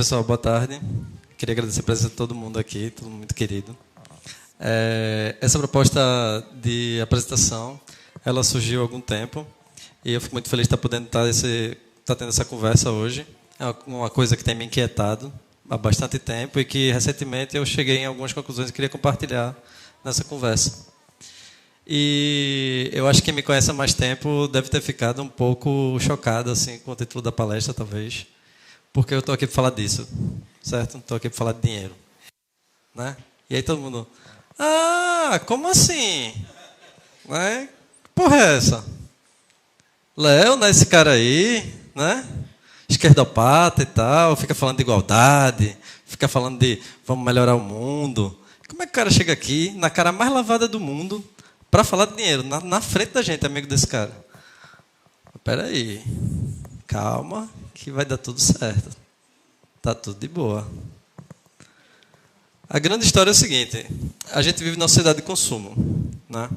pessoal, boa tarde. Queria agradecer a presença de todo mundo aqui, todo mundo muito querido. Essa proposta de apresentação, ela surgiu há algum tempo e eu fico muito feliz de estar podendo estar tendo essa conversa hoje. É uma coisa que tem me inquietado há bastante tempo e que recentemente eu cheguei em algumas conclusões e queria compartilhar nessa conversa. E eu acho que quem me conhece há mais tempo deve ter ficado um pouco chocado assim, com o título da palestra, talvez, porque eu estou aqui para falar disso, certo? Não estou aqui para falar de dinheiro, né? E aí todo mundo, como assim? Né? Que porra é essa? Léo, né, esse cara aí, né? Esquerdopata e tal, fica falando de igualdade, fica falando de vamos melhorar o mundo. Como é que o cara chega aqui, na cara mais lavada do mundo, para falar de dinheiro, na frente da gente, amigo desse cara? Espera aí, calma, que vai dar tudo certo. Tá tudo de boa. A grande história é o seguinte: a gente vive numa sociedade de consumo, né?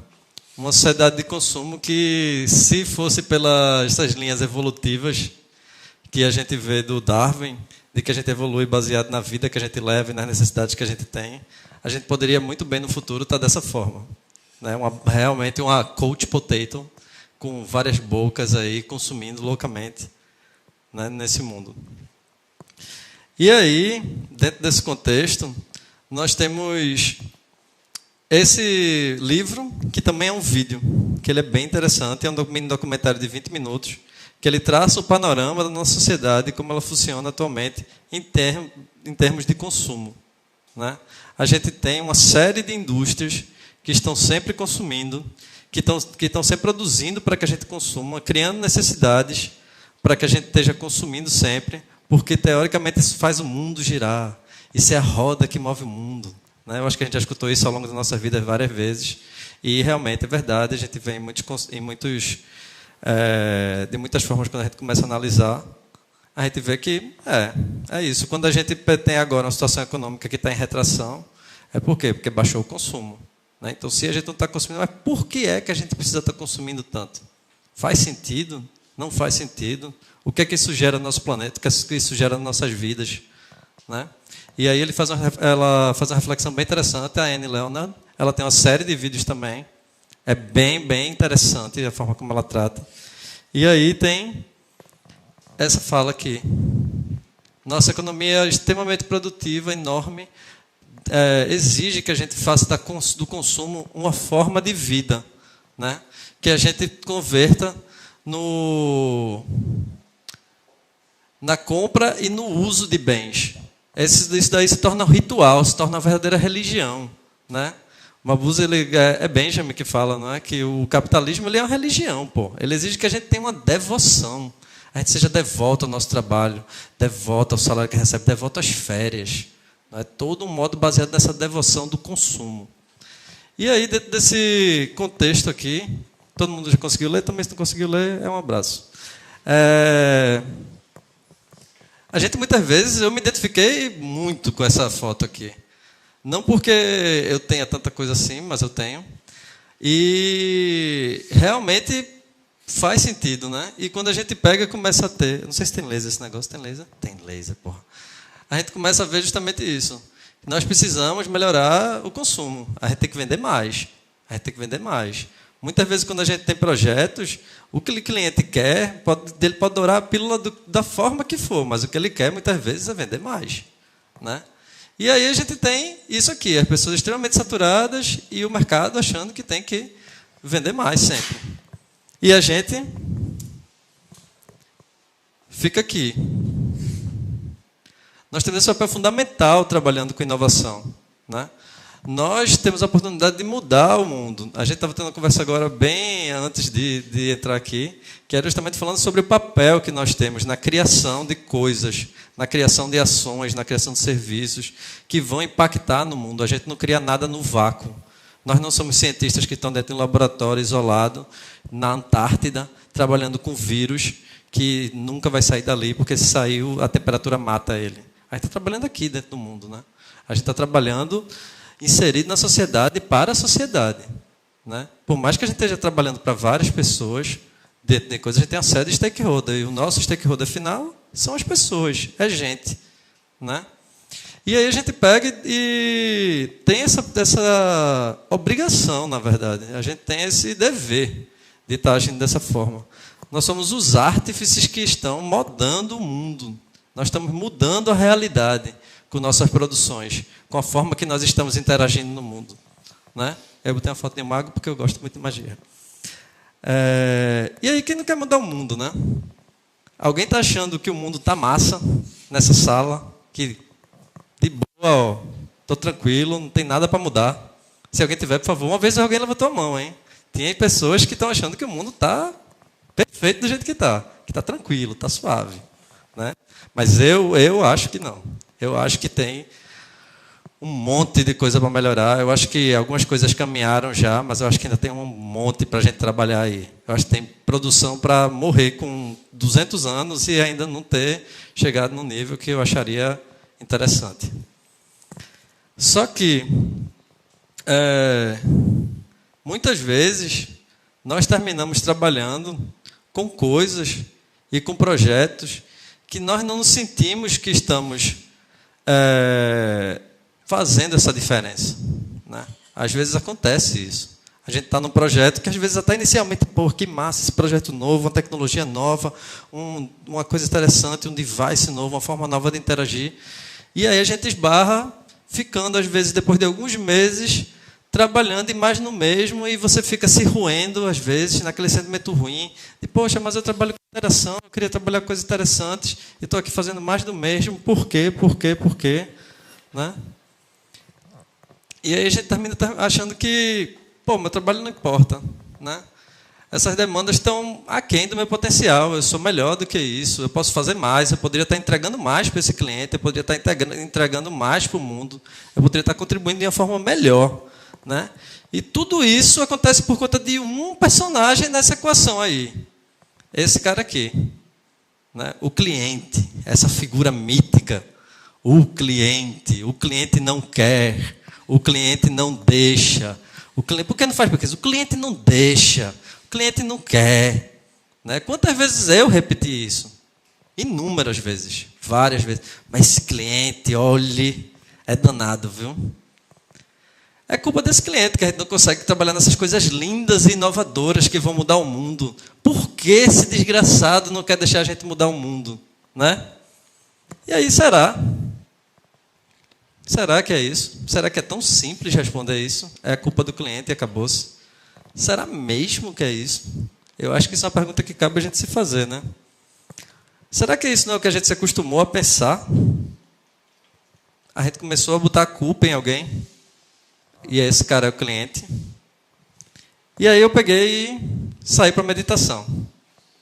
Uma sociedade de consumo que, se fosse pelas essas linhas evolutivas que a gente vê do Darwin, de que a gente evolui baseado na vida que a gente leva e nas necessidades que a gente tem, a gente poderia muito bem no futuro estar dessa forma, né? Realmente uma couch potato com várias bocas aí consumindo loucamente, né, nesse mundo. E aí, dentro desse contexto, nós temos esse livro, que também é um vídeo, que ele é bem interessante, é um documentário de 20 minutos, que ele traça o panorama da nossa sociedade e como ela funciona atualmente em termos de consumo, né? A gente tem uma série de indústrias que estão sempre consumindo, que estão sempre produzindo para que a gente consuma, criando necessidades para que a gente esteja consumindo sempre, porque, teoricamente, isso faz o mundo girar. Isso é a roda que move o mundo, né? Eu acho que a gente já escutou isso ao longo da nossa vida várias vezes. E, realmente, é verdade. A gente vê de muitas formas, quando a gente começa a analisar, a gente vê que é isso. Quando a gente tem agora uma situação econômica que está em retração, é por quê? Porque baixou o consumo, né? Então, se a gente não está consumindo, mas por que é que a gente precisa estar consumindo tanto? Faz sentido? Não faz sentido? O que é que isso gera no nosso planeta? O que é que isso gera nas nossas vidas, né? E aí ela faz uma reflexão bem interessante, a Annie Leonard. Ela tem uma série de vídeos também. É bem, bem interessante a forma como ela trata. E aí tem essa fala aqui. Nossa economia é extremamente produtiva, enorme, exige que a gente faça do consumo uma forma de vida, né? Que a gente converta na compra e no uso de bens. Isso daí se torna um ritual, se torna uma verdadeira religião, né? Mabuse, é Benjamin que fala, não é? Que o capitalismo ele é uma religião, pô. Ele exige que a gente tenha uma devoção. A gente seja devoto ao nosso trabalho, devoto ao salário que recebe, devoto às férias. Não é? Todo um modo baseado nessa devoção do consumo. E aí, dentro desse contexto aqui, todo mundo já conseguiu ler? Também, se não conseguiu ler, é um abraço. A gente, muitas vezes, eu me identifiquei muito com essa foto aqui. Não porque eu tenha tanta coisa assim, mas eu tenho. E realmente faz sentido, né? E quando a gente pega, começa a ter... Não sei se tem laser esse negócio. Tem laser? Tem laser, porra. A gente começa a ver justamente isso. Nós precisamos melhorar o consumo. A gente tem que vender mais. Muitas vezes, quando a gente tem projetos, o que o cliente quer, ele pode dourar a pílula da forma que for, mas o que ele quer, muitas vezes, é vender mais, né? E aí a gente tem isso aqui, as pessoas extremamente saturadas e o mercado achando que tem que vender mais sempre. E a gente fica aqui. Nós temos esse papel fundamental trabalhando com inovação, né? Nós temos a oportunidade de mudar o mundo. A gente estava tendo uma conversa agora, bem antes de entrar aqui, que era justamente falando sobre o papel que nós temos na criação de coisas, na criação de ações, na criação de serviços que vão impactar no mundo. A gente não cria nada no vácuo. Nós não somos cientistas que estão dentro de um laboratório isolado, na Antártida, trabalhando com vírus que nunca vai sair dali, porque se saiu, a temperatura mata ele. A gente está trabalhando aqui dentro do mundo, né? A gente está trabalhando inserido na sociedade para a sociedade, né? Por mais que a gente esteja trabalhando para várias pessoas, dentro de coisas, a gente tem uma série de stakeholder. E o nosso stakeholder final são as pessoas, é gente, né? E aí a gente pega e tem essa obrigação, na verdade. A gente tem esse dever de estar agindo dessa forma. Nós somos os artífices que estão mudando o mundo. Nós estamos mudando a realidade com nossas produções, com a forma que nós estamos interagindo no mundo, né? Eu botei uma foto de um mago porque eu gosto muito de magia. E aí, quem não quer mudar o mundo, né? Alguém está achando que o mundo está massa nessa sala, que de boa, estou tranquilo, não tem nada para mudar. Se alguém tiver, por favor, uma vez alguém levantou a mão, hein? Tem pessoas que estão achando que o mundo está perfeito do jeito que está tranquilo, está suave, né? Mas eu acho que não. Eu acho que tem um monte de coisa para melhorar. Eu acho que algumas coisas caminharam já, mas eu acho que ainda tem um monte para a gente trabalhar aí. Eu acho que tem produção para morrer com 200 anos e ainda não ter chegado no nível que eu acharia interessante. Só que, muitas vezes, nós terminamos trabalhando com coisas e com projetos que nós não nos sentimos que estamos fazendo essa diferença, né? Às vezes acontece isso. A gente está num projeto que, às vezes, até inicialmente, pô, que massa, esse projeto novo, uma tecnologia nova, uma coisa interessante, um device novo, uma forma nova de interagir. E aí a gente esbarra, ficando, às vezes, depois de alguns meses, trabalhando e mais no mesmo, e você fica se roendo, às vezes, naquele sentimento ruim, de, poxa, mas eu trabalho com interação, eu queria trabalhar com coisas interessantes, e estou aqui fazendo mais do mesmo, por quê, né? E aí a gente termina achando que, pô, meu trabalho não importa, né? Essas demandas estão aquém do meu potencial, eu sou melhor do que isso, eu posso fazer mais, eu poderia estar entregando mais para esse cliente, eu poderia estar entregando mais para o mundo, eu poderia estar contribuindo de uma forma melhor, né? E tudo isso acontece por conta de um personagem nessa equação aí, esse cara aqui, né? O cliente, essa figura mítica, o cliente não quer, o cliente não deixa, por que não faz porque o cliente não deixa, o cliente não quer, né? Quantas vezes eu repeti isso? Inúmeras vezes, várias vezes. Mas esse cliente, olhe, é danado, viu? É culpa desse cliente que a gente não consegue trabalhar nessas coisas lindas e inovadoras que vão mudar o mundo. Por que esse desgraçado não quer deixar a gente mudar o mundo, né? E aí, será? Será que é isso? Será que é tão simples responder isso? É a culpa do cliente e acabou-se? Será mesmo que é isso? Eu acho que isso é uma pergunta que cabe a gente se fazer, né? Será que isso não é o que a gente se acostumou a pensar? A gente começou a botar a culpa em alguém, e esse cara é o cliente. E aí eu peguei e saí para a meditação.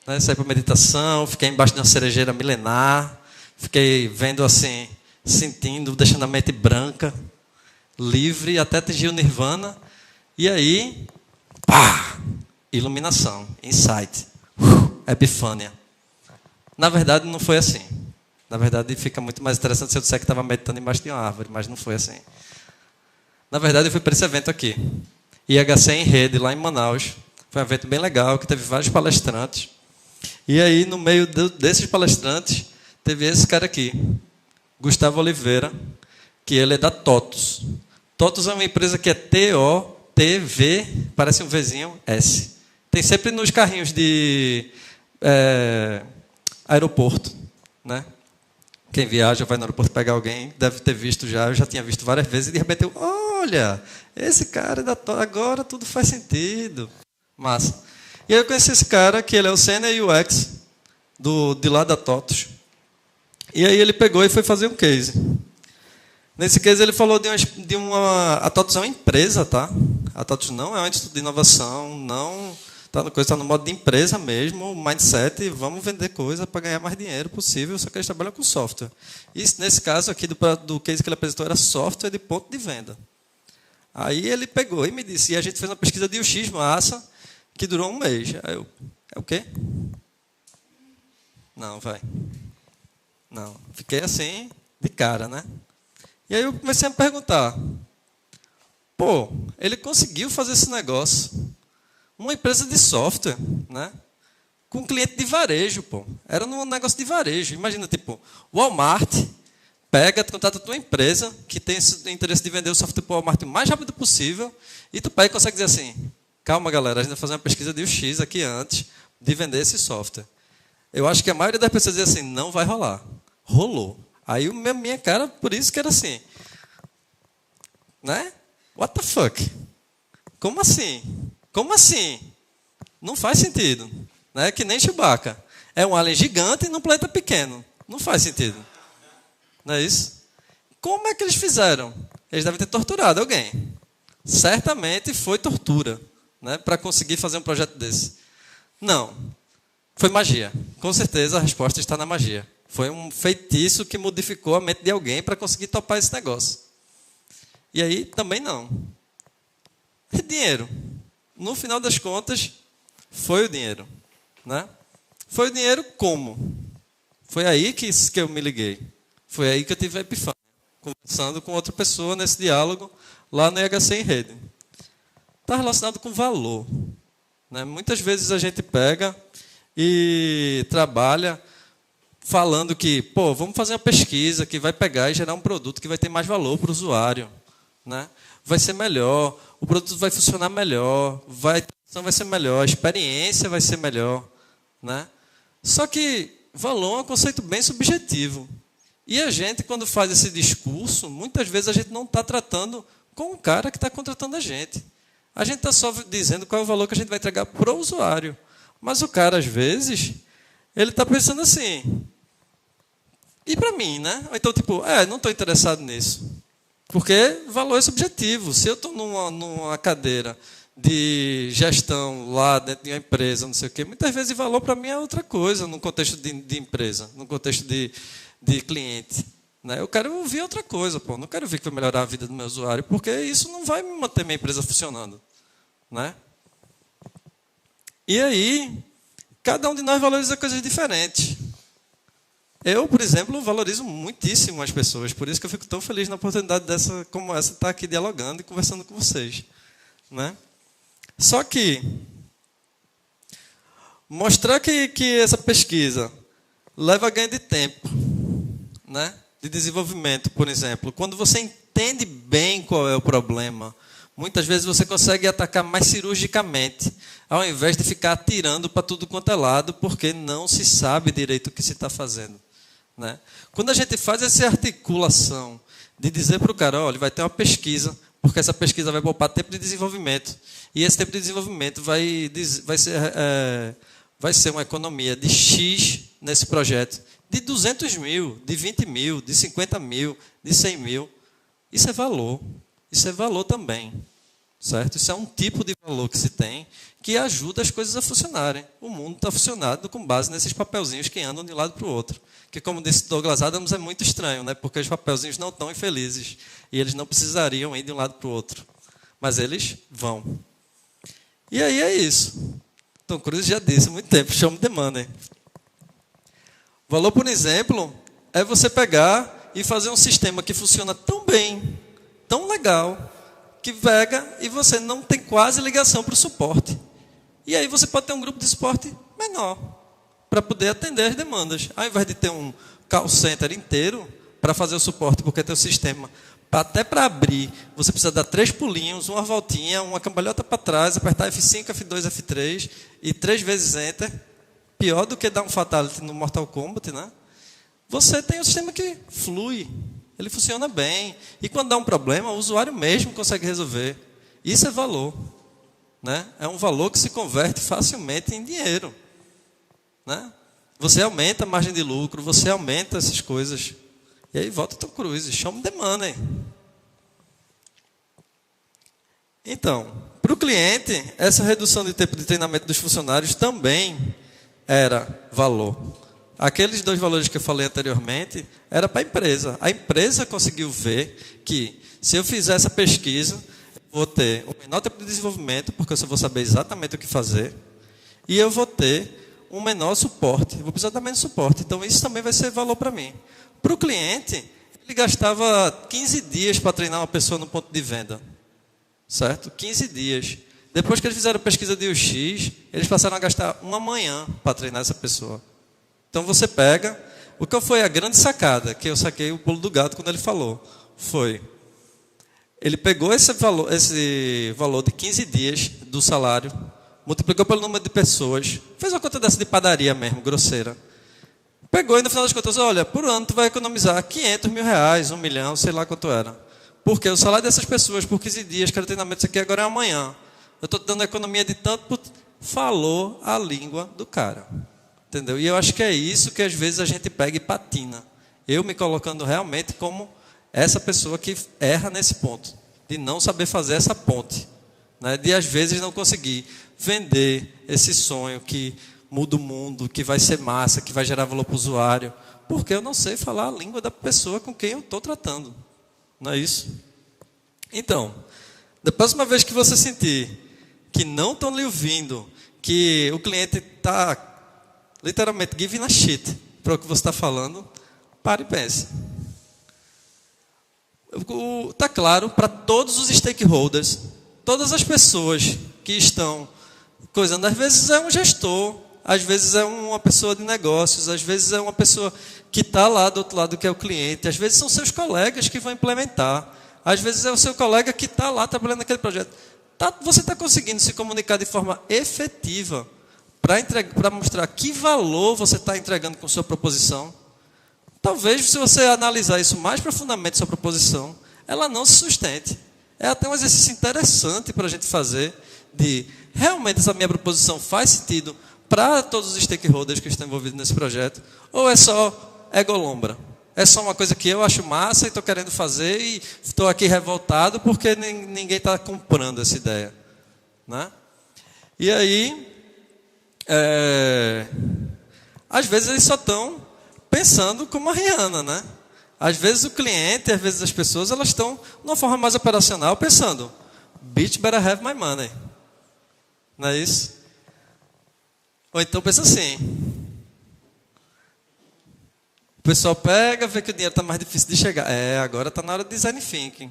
Né? Saí para a meditação, fiquei embaixo de uma cerejeira milenar, fiquei vendo assim, sentindo, deixando a mente branca, livre, até atingir o nirvana. E aí, pá! Iluminação, insight, epifânia. Na verdade, não foi assim. Na verdade, fica muito mais interessante se eu disser que estava meditando embaixo de uma árvore, mas não foi assim. Na verdade, eu fui para esse evento aqui. IHC em Rede, lá em Manaus. Foi um evento bem legal, que teve vários palestrantes. E aí, no meio desses palestrantes, teve esse cara aqui, Gustavo Oliveira, que ele é da TOTUS. TOTUS é uma empresa que é T-O-T-V, parece um Vzinho, S. Tem sempre nos carrinhos de aeroporto, né? Quem viaja, vai no aeroporto pegar alguém, deve ter visto já, eu já tinha visto várias vezes, e de repente eu, olha, esse cara é da TOTUS, agora tudo faz sentido. Massa. E aí eu conheci esse cara, que ele é o Senior UX de lá da TOTUS. E aí ele pegou e foi fazer um case. Nesse case ele falou a TOTUS é uma empresa, tá? A TOTUS não é um instituto de inovação, não está no modo de empresa mesmo, mindset, vamos vender coisa para ganhar mais dinheiro possível, só que eles trabalham com software. E nesse caso aqui do case que ele apresentou era software de ponto de venda. Aí ele pegou e me disse, e a gente fez uma pesquisa de UX massa, que durou um mês. Aí eu, é o quê? Não, vai. Não, fiquei assim, de cara, né? E aí eu comecei a me perguntar, pô, ele conseguiu fazer esse negócio, uma empresa de software, né? Com um cliente de varejo, pô. Era um negócio de varejo. Imagina, tipo, Walmart Pega, contrata a tua empresa, que tem esse interesse de vender o software para o Walmart o mais rápido possível, e tu pega e consegue dizer assim, calma, galera, a gente vai fazer uma pesquisa de UX aqui antes de vender esse software. Eu acho que a maioria das pessoas diz assim, não vai rolar. Rolou. Aí minha cara, por isso que era assim, né? What the fuck? Como assim? Como assim? Não faz sentido. Né? Que nem Chewbacca. É um alien gigante num planeta pequeno. Não faz sentido. Não é isso? Como é que eles fizeram? Eles devem ter torturado alguém. Certamente foi tortura, né, para conseguir fazer um projeto desse. Não. Foi magia. Com certeza a resposta está na magia. Foi um feitiço que modificou a mente de alguém para conseguir topar esse negócio. E aí também não. É dinheiro. No final das contas, foi o dinheiro. Né? Foi o dinheiro como? Foi aí que eu me liguei. Foi aí que eu tive a epifânia, conversando com outra pessoa nesse diálogo, lá no IHC em Rede. Está relacionado com valor. Né? Muitas vezes a gente pega e trabalha falando que, pô, vamos fazer uma pesquisa que vai pegar e gerar um produto que vai ter mais valor para o usuário. Né? Vai ser melhor, o produto vai funcionar melhor, a tradução vai ser melhor, a experiência vai ser melhor. Né? Só que valor é um conceito bem subjetivo. E a gente, quando faz esse discurso, muitas vezes a gente não está tratando com o cara que está contratando a gente. A gente está só dizendo qual é o valor que a gente vai entregar para o usuário. Mas o cara, às vezes, ele está pensando assim, e para mim, né? Então, tipo, não estou interessado nisso. Porque valor é subjetivo. Se eu estou numa cadeira de gestão lá dentro de uma empresa, não sei o quê, muitas vezes valor para mim é outra coisa, no contexto de empresa, no contexto de cliente. Né? Eu quero ouvir outra coisa, pô. Não quero ouvir que vai melhorar a vida do meu usuário, porque isso não vai me manter minha empresa funcionando. Né? E aí, cada um de nós valoriza coisas diferentes. Eu, por exemplo, valorizo muitíssimo as pessoas, por isso que eu fico tão feliz na oportunidade dessa, como essa, de estar aqui dialogando e conversando com vocês. Né? Só que mostrar que essa pesquisa leva a ganho de tempo, né? De desenvolvimento, por exemplo. Quando você entende bem qual é o problema, muitas vezes você consegue atacar mais cirurgicamente, ao invés de ficar atirando para tudo quanto é lado, porque não se sabe direito o que se está fazendo. Né? Quando a gente faz essa articulação de dizer para o cara, olha, vai ter uma pesquisa, porque essa pesquisa vai poupar tempo de desenvolvimento, e esse tempo de desenvolvimento vai ser uma economia de X nesse projeto, de 200 mil, de 20 mil, de 50 mil, de 100 mil. Isso é valor. Isso é valor também. Certo? Isso é um tipo de valor que se tem que ajuda as coisas a funcionarem. O mundo está funcionando com base nesses papelzinhos que andam de um lado para o outro. Que, como disse Douglas Adams, é muito estranho, né? Porque os papelzinhos não estão infelizes e eles não precisariam ir de um lado para o outro. Mas eles vão. E aí é isso. Tom Cruise já disse há muito tempo, show me the money. Valor, por exemplo, é você pegar e fazer um sistema que funciona tão bem, tão legal, que pega e você não tem quase ligação para o suporte. E aí você pode ter um grupo de suporte menor, para poder atender as demandas. Ao invés de ter um call center inteiro para fazer o suporte, porque tem o sistema. Até para abrir, você precisa dar 3 pulinhos, uma voltinha, uma cambalhota para trás, apertar F5, F2, F3 e 3 vezes Enter. Pior do que dar um fatality no Mortal Kombat, né? Você tem um sistema que flui, ele funciona bem. E quando dá um problema, o usuário mesmo consegue resolver. Isso é valor. Né? É um valor que se converte facilmente em dinheiro. Né? Você aumenta a margem de lucro, você aumenta essas coisas. E aí volta Tom Cruise, show me the money. Então, para o cliente, essa redução de tempo de treinamento dos funcionários também era valor. Aqueles 2 valores que eu falei anteriormente, era para a empresa. A empresa conseguiu ver que, se eu fizer essa pesquisa, eu vou ter o menor tempo de desenvolvimento, porque eu só vou saber exatamente o que fazer, e eu vou ter um menor suporte. Eu vou precisar dar menos suporte. Então, isso também vai ser valor para mim. Para o cliente, ele gastava 15 dias para treinar uma pessoa no ponto de venda. Certo? 15 dias. Depois que eles fizeram pesquisa de UX, eles passaram a gastar uma manhã para treinar essa pessoa. Então você pega, O que foi a grande sacada, que eu saquei o pulo do gato quando ele falou, foi... Ele pegou esse valor de 15 dias do salário, multiplicou pelo número de pessoas, fez uma conta dessa de padaria mesmo, grosseira. Pegou e no final das contas, olha, por ano tu vai economizar 500 mil reais, 1 milhão, sei lá quanto era. Porque o salário dessas pessoas por 15 dias, cada treinamento, isso aqui agora é amanhã. Eu estou te dando a economia de tanto, falou a língua do cara. Entendeu? E eu acho que é isso que às vezes a gente pega e patina. Eu me colocando realmente como essa pessoa que erra nesse ponto, de não saber fazer essa ponte, né? De às vezes não conseguir vender esse sonho que muda o mundo, que vai ser massa, que vai gerar valor para o usuário, porque eu não sei falar a língua da pessoa com quem eu estou tratando. Não é isso? Então, da próxima vez que você sentir que não estão lhe ouvindo, que o cliente está literalmente giving a shit para o que você está falando, pare e pense. Está claro para todos os stakeholders, todas as pessoas que estão coisando. Às vezes é um gestor, às vezes é uma pessoa de negócios, às vezes é uma pessoa que está lá do outro lado que é o cliente, às vezes são seus colegas que vão implementar, às vezes é o seu colega que está lá trabalhando naquele projeto. Você está conseguindo se comunicar de forma efetiva para mostrar que valor você está entregando com sua proposição? Talvez, se você analisar isso mais profundamente, sua proposição, ela não se sustente. É até um exercício interessante para a gente fazer, de realmente essa minha proposição faz sentido para todos os stakeholders que estão envolvidos nesse projeto, ou é só egolombra? É só uma coisa que eu acho massa e estou querendo fazer e estou aqui revoltado porque ninguém está comprando essa ideia, né? E aí, às vezes eles só estão pensando como a Rihanna, né? Às vezes o cliente, às vezes as pessoas, elas estão de uma forma mais operacional pensando, bitch better have my money. Não é isso? Ou então pensa assim, o pessoal pega, vê que o dinheiro está mais difícil de chegar. Agora está na hora de design thinking.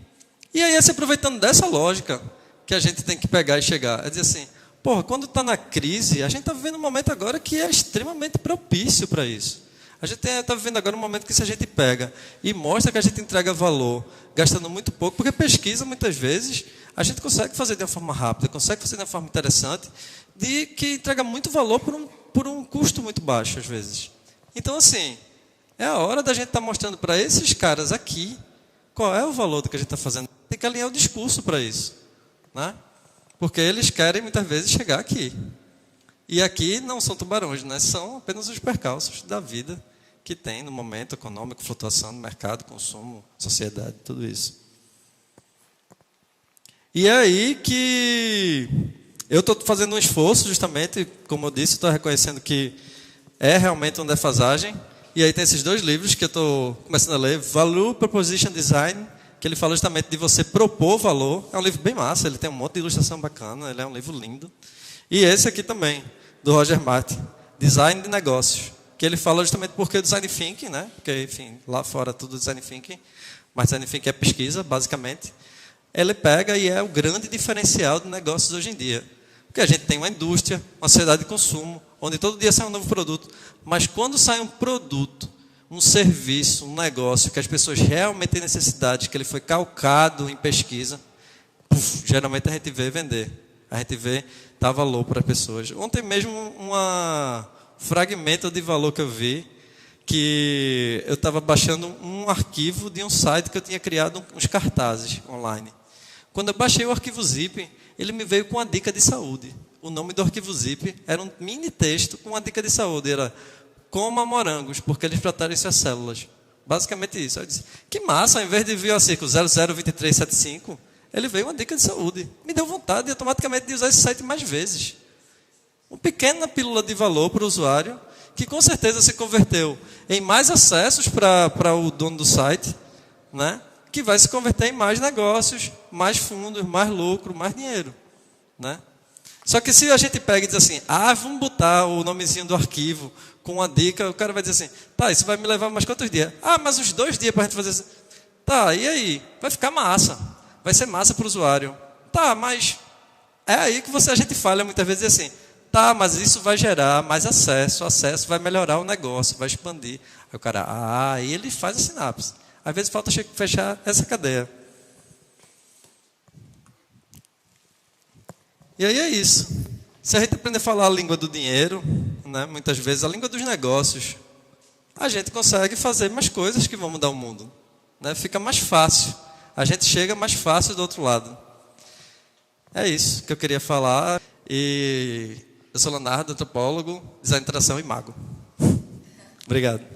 E aí, se aproveitando dessa lógica, que a gente tem que pegar e chegar, é dizer assim, porra, quando está na crise, a gente está vivendo um momento agora que é extremamente propício para isso. A gente está vivendo agora um momento que se a gente pega e mostra que a gente entrega valor, gastando muito pouco, porque pesquisa muitas vezes, a gente consegue fazer de uma forma rápida, consegue fazer de uma forma interessante, que entrega muito valor por um custo muito baixo às vezes. Então assim, é a hora da gente estar mostrando para esses caras aqui, qual é o valor do que a gente está fazendo. Tem que alinhar o discurso para isso, né? Porque eles querem muitas vezes chegar aqui. E aqui não são tubarões, né? São apenas os percalços da vida que tem no momento econômico, flutuação do mercado, consumo, sociedade, tudo isso. E é aí que eu estou fazendo um esforço, justamente, como eu disse, estou reconhecendo que é realmente uma defasagem. E aí tem esses 2 livros que eu estou começando a ler, Value Proposition Design, que ele fala justamente de você propor valor. É um livro bem massa, ele tem um monte de ilustração bacana, ele é um livro lindo. E esse aqui também, do Roger Martin, Design de Negócios, que ele fala justamente porque o Design Thinking, né? Porque, enfim, lá fora tudo Design Thinking, mas Design Thinking é pesquisa, basicamente. Ele pega e é o grande diferencial de negócios hoje em dia. Porque a gente tem uma indústria, uma sociedade de consumo, onde todo dia sai um novo produto. Mas quando sai um produto, um serviço, um negócio, que as pessoas realmente têm necessidade, que ele foi calcado em pesquisa, geralmente a gente vê vender. A gente vê dar valor para as pessoas. Ontem mesmo, um fragmento de valor que eu vi, que eu estava baixando um arquivo de um site que eu tinha criado uns cartazes online. Quando eu baixei o arquivo zip, ele me veio com uma dica de saúde. O nome do arquivo zip era um mini texto com uma dica de saúde. Era coma morangos, porque eles protegem suas células. Basicamente isso. Eu disse, que massa, ao invés de vir assim com 002375, ele veio uma dica de saúde. Me deu vontade automaticamente de usar esse site mais vezes. Uma pequena pílula de valor para o usuário, que com certeza se converteu em mais acessos para o dono do site, né? Que vai se converter em mais negócios, mais fundos, mais lucro, mais dinheiro, né? Só que se a gente pega e diz assim, vamos botar o nomezinho do arquivo com uma dica, o cara vai dizer assim, tá, isso vai me levar mais quantos dias? Mas uns 2 dias para a gente fazer isso. Tá, e aí? Vai ficar massa. Vai ser massa para o usuário. Tá, mas é aí que a gente falha muitas vezes assim, Tá, mas isso vai gerar mais acesso. O acesso vai melhorar o negócio, vai expandir. Aí o cara, aí ele faz a sinapse. Às vezes falta fechar essa cadeia. E aí é isso. Se a gente aprender a falar a língua do dinheiro, né, muitas vezes a língua dos negócios, a gente consegue fazer mais coisas que vão mudar o mundo. Né? Fica mais fácil. A gente chega mais fácil do outro lado. É isso que eu queria falar. E eu sou Leonardo, antropólogo, design de interação e mago. Obrigado.